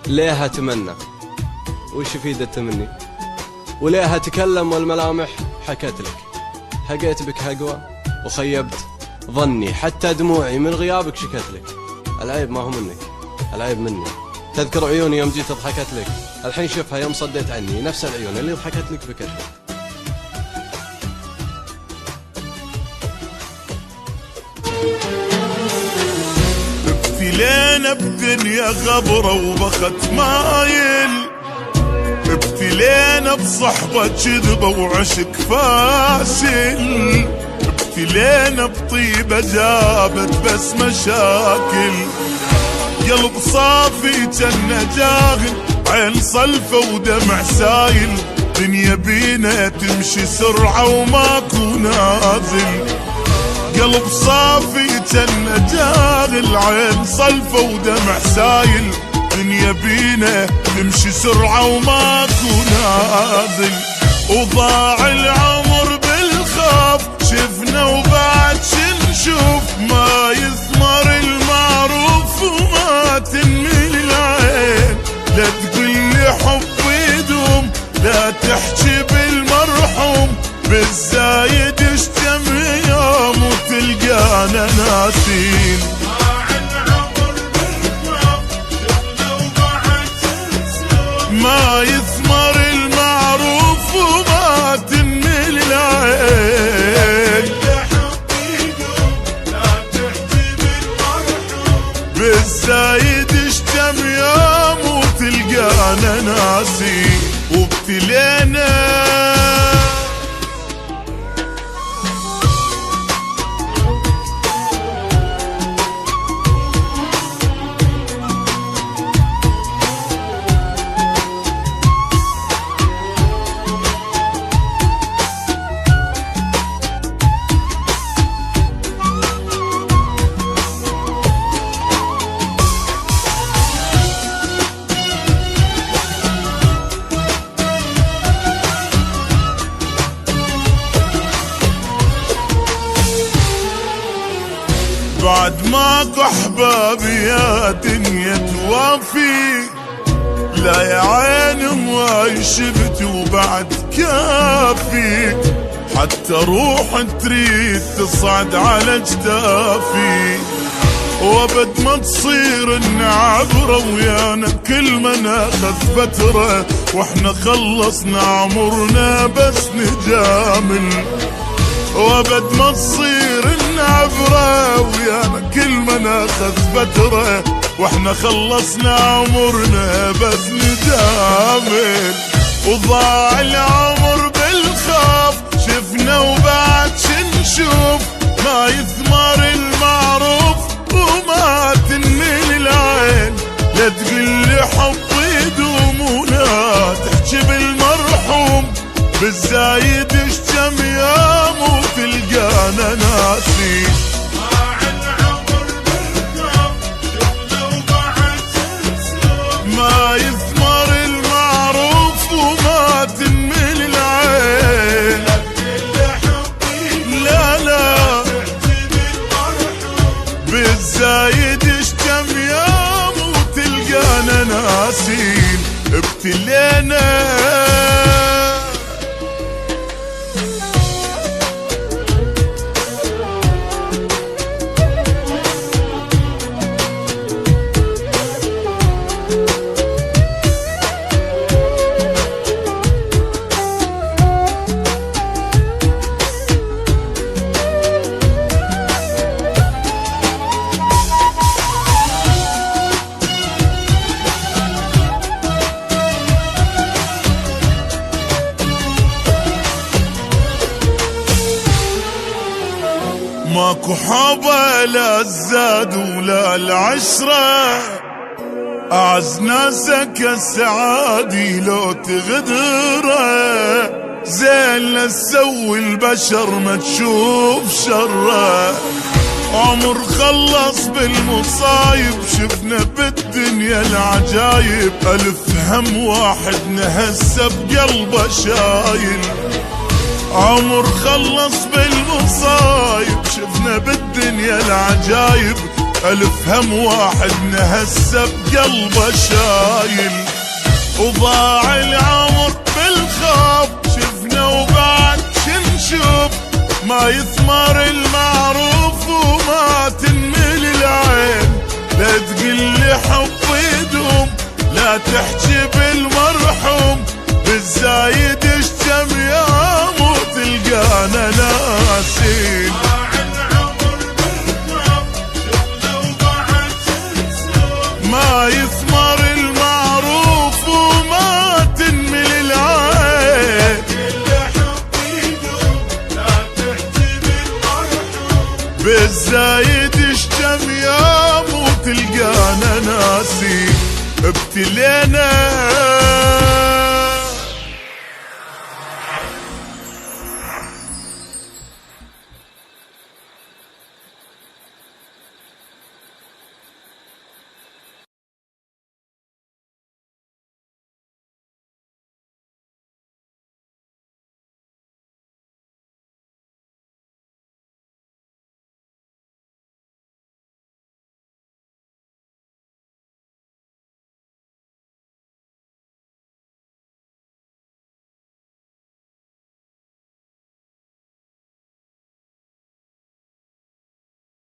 ليه أتمنى وش يفيد التمني؟ وليه أتكلم والملامح حكت لك؟ هقيت بك هقوى وخيبت ظني، حتى دموعي من غيابك شكت لك. العيب ما هو منك، العيب مني. تذكر عيوني يوم جيت ضحكت لك، الحين شوفها يوم صديت عني، نفس العيون اللي ضحكت لك بكت لك. ابتلينا بدنيا غبرة وبخت مايل، ابتلينا بصحبة كذبة وعشق فاشل، ابتلينا بطيبة جابت بس مشاكل. قلب صافي جنة جاهل، عين صلفة ودمع سايل، دنيا بينا تمشي سرعة وماكو نازل. قلب صافي جنة جاهل، عين صلفة ودمع سايل، دنيا بينا تمشي سرعة وماكو نازل. وضاع العمر بالخوف، شفنا وبعد شنشوف، ما يثمر المعروف وما تنمي العين. لا تقولي حب يدوم، لا تحكي بالمرحوم، بالزايد اشتم يوم وتلقانا ناسين. ما يثمر المعروف وما تنمي العين. بالزايد اشتم يوم وتلقانا ناسي. وابتلينا بعد ماكو احبابي يا دنيا توافي. لا يا عيني ما شفت وبعد كافي، حتى روح تريد تصعد على جدافي. وابد ما تصير النعبرة ويانا كل ما ناخذ فترة، واحنا خلصنا عمرنا بس نجامل. وابد ما تصير النعبرة ويانا كل ما ناخذ فترة، واحنا خلصنا عمرنا بس نجامل. وضاع العمر بالخوف، شفنا وبعد شنشوف، ما يثمر المعروف وما تنمي العين. لا تقلي حب يدوم ولا تحكي بالمرحوم، بالزايد اشتم يوم وتلقانا ناسي. ما يثمر المعروف وما تنمي العين. لا لا بالزايد اشتم يوم وتلقانا ناسين. ابتلينا ماكو حابة لا الزاد ولا العشرة، أعز ناسك السعادي لو تغدره. زين لا تسوي البشر ما تشوف شره، عمر خلص بالمصايب، شفنا بالدنيا العجايب. ألف هم واحد نهسه بقلبه شايل، عمر خلص بالمصايب، شفنا بالدنيا العجايب. ألف هم واحد نهسه بقلبه شايل، وضاع العمر بالخوف شفنا وبعد شنشوف، ما يثمر المعروف وما تنمل العين، لا تقلي حب يدوم لا تحكي بالمرحوم، بالزايد اشتم يا مو تلقانا ناسين. ما يثمر المعروف وما تنمل العين، بالزايد اشتم يا مو تلقانا ناسين. ابتلينا